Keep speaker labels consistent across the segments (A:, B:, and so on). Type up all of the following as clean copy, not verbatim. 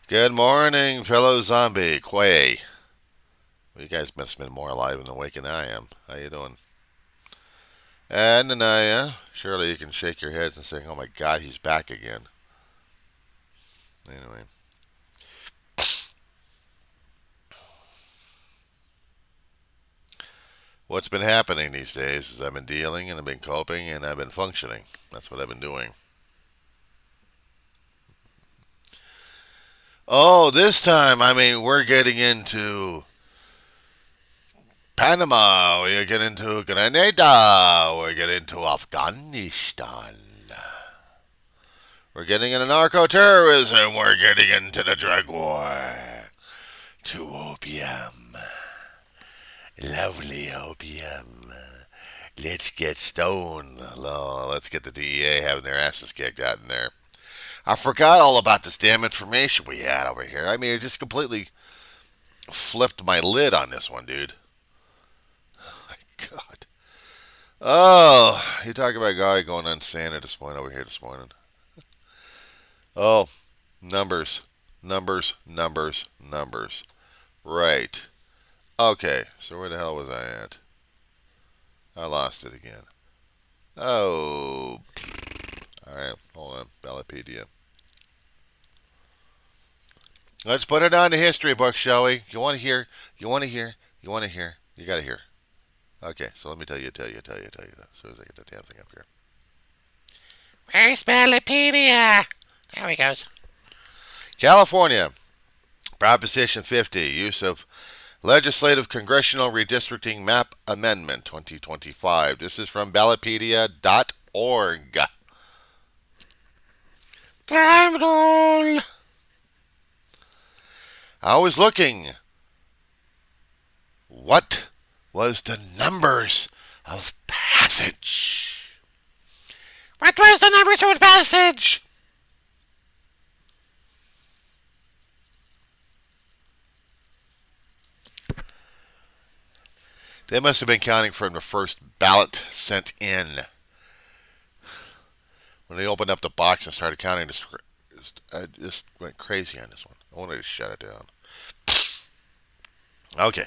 A: Good morning, fellow zombie Quay. Well, you guys must have been more alive and awake than I am. How you doing? And Anaya, surely you can shake your heads and say, "Oh my God, he's back again." Anyway, what's been happening these days is I've been dealing and I've been coping and I've been functioning. That's what I've been doing. Oh, this time, we're getting into Panama. We get into Grenada. We get into Afghanistan. We're getting into narco-terrorism. We're getting into the drug war. To opium. Lovely opium. Let's get stoned. Let's get the DEA having their asses kicked out in there. I forgot all about this damn information we had over here. It just completely flipped my lid on this one, dude. My God. Oh, you talk about a guy going on Santa this morning over here this morning. Oh, numbers, numbers, numbers, numbers. Right. Okay, so where the hell was I at? I lost it again. Oh. Alright, hold on. Ballotpedia. Let's put it on the history book, shall we? You want to hear? You want to hear? You want to hear? You got to hear. Okay, so let me tell you. As soon as I get the damn thing up here.
B: Where's Ballotpedia? There he goes.
A: California. Proposition 50. Use of Legislative Congressional Redistricting Map Amendment 2025. This is from ballotpedia.org.
B: Drum roll.
A: I was looking. What was the numbers of passage?
B: What was the numbers of passage?
A: They must have been counting from the first ballot sent in. When they opened up the box and started counting, I just went crazy on this one. I wanted to shut it down. Okay.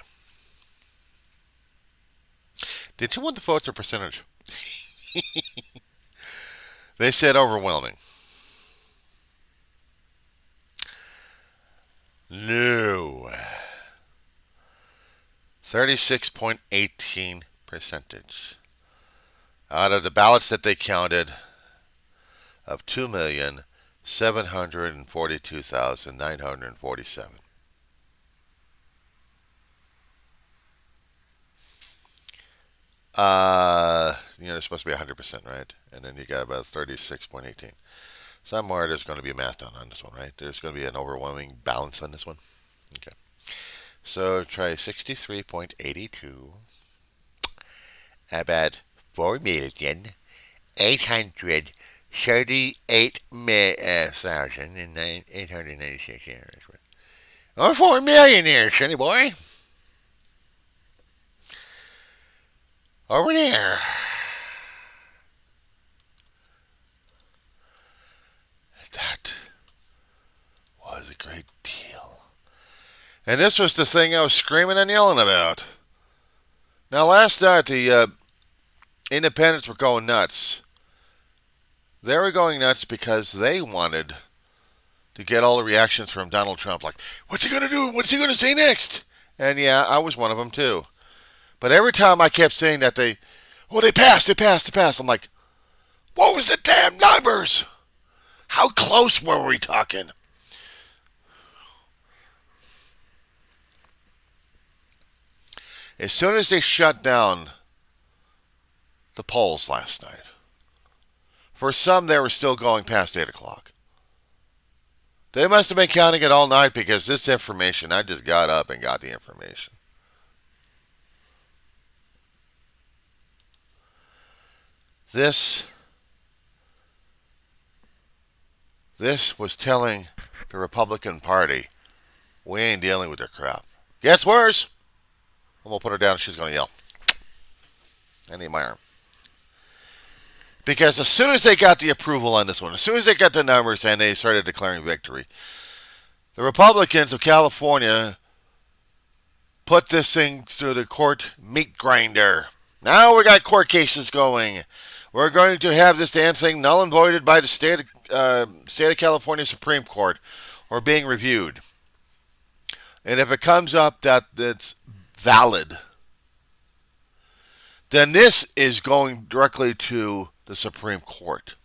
A: Did you want the votes or percentage? They said overwhelming. No. 36.18 percentage. Out of the ballots that they counted of 2,742,947. There's supposed to be 100%, right? And then you got about 36.18. Somewhere there's going to be a math done on this one, right? There's going to be an overwhelming balance on this one. Okay. So try 63.82. About 4,838,896 or 4 million there, sonny boy. Over there. That was a great deal. And this was the thing I was screaming and yelling about. Now, last night, the independents were going nuts. They were going nuts because they wanted to get all the reactions from Donald Trump. Like, what's he going to do? What's he going to say next? And yeah, I was one of them too. But every time I kept saying that they passed. I'm like, what was the damn numbers? How close were we talking? As soon as they shut down the polls last night, for some they were still going past 8 o'clock. They must have been counting it all night because this information, I just got up and got the information. This was telling the Republican Party, we ain't dealing with their crap. Gets worse. I'm going to put her down and she's going to yell. I need my arm. Because as soon as they got the approval on this one, as soon as they got the numbers and they started declaring victory, The Republicans of California put this thing through the court meat grinder. Now we got court cases going. We're going to have this damn thing null and voided by the state of California Supreme Court, or being reviewed. And if it comes up that it's valid, then this is going directly to the Supreme Court.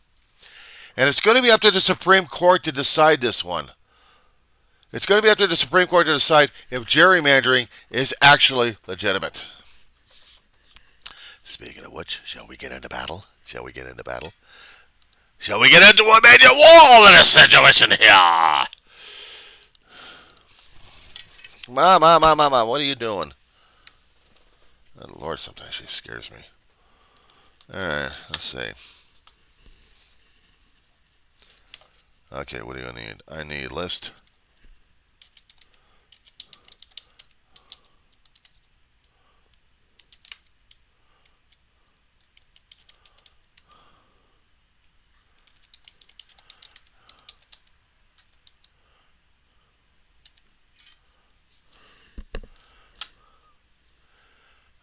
A: And it's going to be up to the Supreme Court to decide this one. It's going to be up to the Supreme Court to decide if gerrymandering is actually legitimate. Speaking of which, shall we get into battle? Shall we get into battle? Shall we get into a major war in this situation here? Mom, what are you doing? Oh, Lord, sometimes she scares me. Alright, let's see. Okay, what do you need? I need list.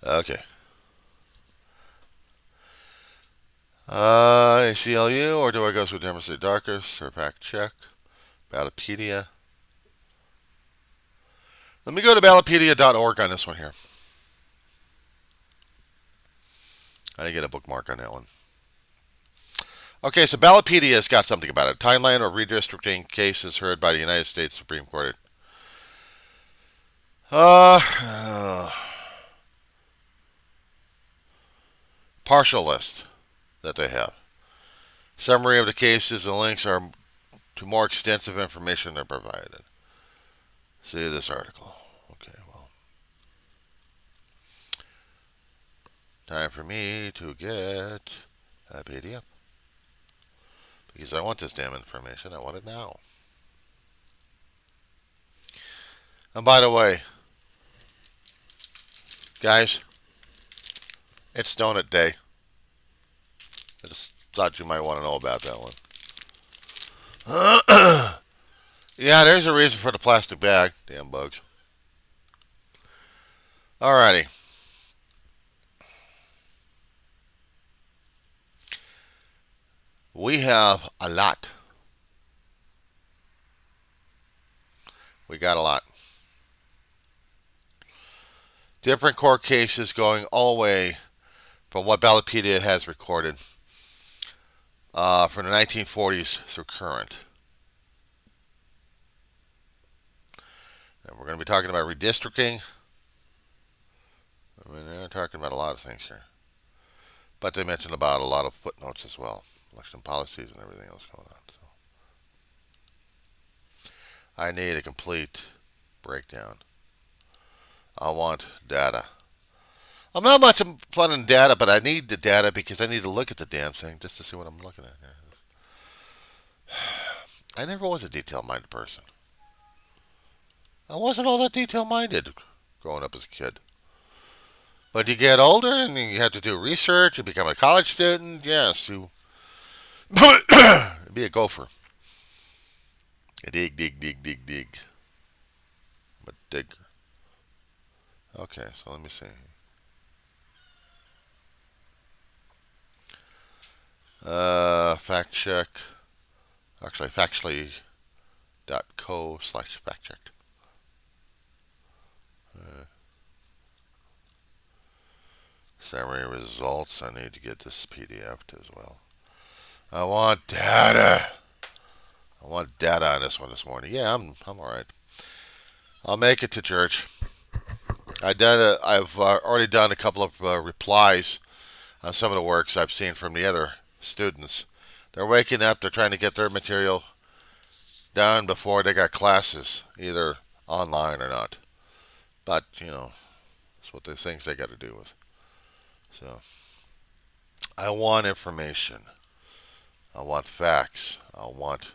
A: Okay. ACLU, or do I go through Demonstrate Darkest, or Fact Check? Ballotpedia. Let me go to ballotpedia.org on this one here. I didn't get a bookmark on that one. Okay, so Ballotpedia's got something about it. Timeline or redistricting cases heard by the United States Supreme Court. Partial list that they have. Summary of the cases and links are to more extensive information they're provided. See this article. Okay, well. Time for me to get a PDF. Because I want this damn information. I want it now. And by the way, guys, it's Donut Day. I just thought you might want to know about that one. Yeah, there's a reason for the plastic bag. Damn bugs. Alrighty. We have a lot. We got a lot. Different court cases going all the way from what Ballotpedia has recorded from the 1940s through current. And we're going to be talking about redistricting. I mean, they're talking about a lot of things here. But they mentioned about a lot of footnotes as well. Election policies and everything else going on. So I need a complete breakdown. I want data. I'm not much fun in data, but I need the data because I need to look at the damn thing just to see what I'm looking at here. I never was a detail-minded person. I wasn't all that detail-minded growing up as a kid. But you get older and you have to do research, you become a college student, yes, you be a gopher. Dig. I'm a digger. Okay, so let me see. Fact check. Actually, factually.co/fact check. Summary results. I need to get this PDF as well. I want data. I want data on this one this morning. Yeah, I'm all right. I'll make it to church. I've already done a couple of replies on some of the works I've seen from the other students. They're waking up. They're trying to get their material done before they got classes, either online or not. But that's what the things they got to do with. So I want information. I want facts. I want.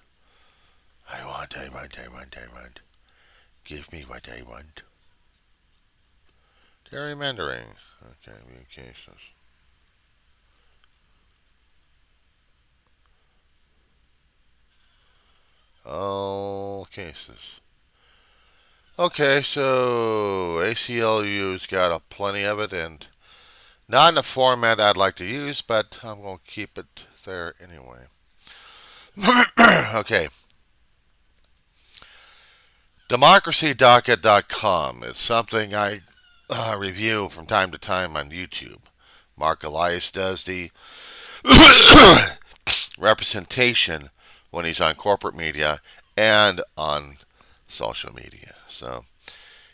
A: Give me what I want. Gerrymandering. Okay, view cases. All cases. Okay, so ACLU's got plenty of it, and not in the format I'd like to use, but I'm going to keep it there anyway. Okay, democracydocket.com is something I review from time to time on YouTube. Mark Elias does the representation when he's on corporate media and on social media. So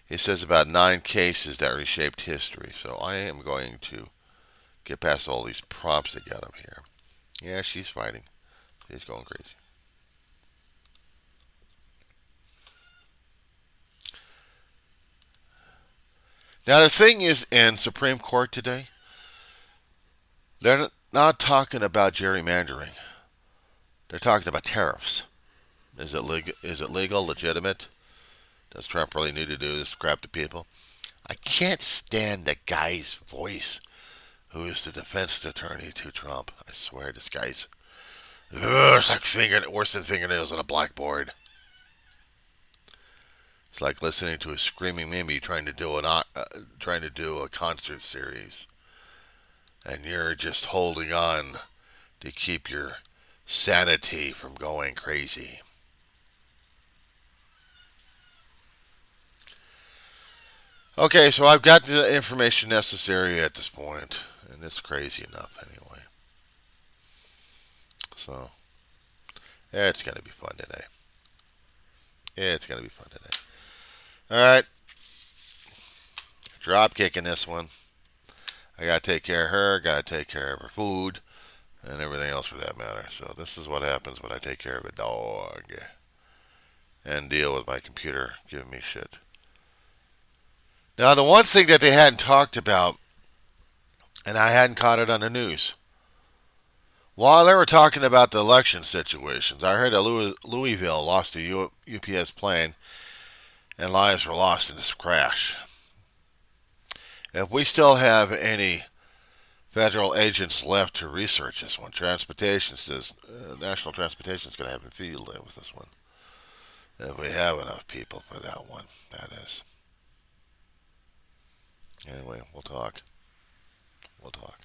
A: he says about 9 cases that reshaped history. So I am going to get past all these prompts they got up here. Yeah, she's fighting. She's going crazy. Now the thing is, in Supreme Court today, they're not talking about gerrymandering. They're talking about tariffs. Is it legal? Is it legal? Legitimate? Does Trump really need to do this crap to people? I can't stand the guy's voice who is the defense attorney to Trump. I swear this guy's it's like worse than fingernails on a blackboard. It's like listening to a screaming Mimi trying to do a concert series, and you're just holding on to keep your sanity from going crazy. Okay, so I've got the information necessary at this point, and it's crazy enough anyway. So, yeah, it's gonna be fun today. Yeah, it's gonna be fun today. All right, drop kicking this one. I gotta take care of her. Gotta take care of her food and everything else for that matter. So this is what happens when I take care of a dog and deal with my computer giving me shit. Now, the one thing that they hadn't talked about, and I hadn't caught it on the news, while they were talking about the election situations, I heard that Louisville lost a UPS plane and lives were lost in this crash. If we still have any federal agents left to research this one, transportation says National Transportation is going to have a field day with this one. If we have enough people for that one, that is. Anyway, we'll talk. We'll talk.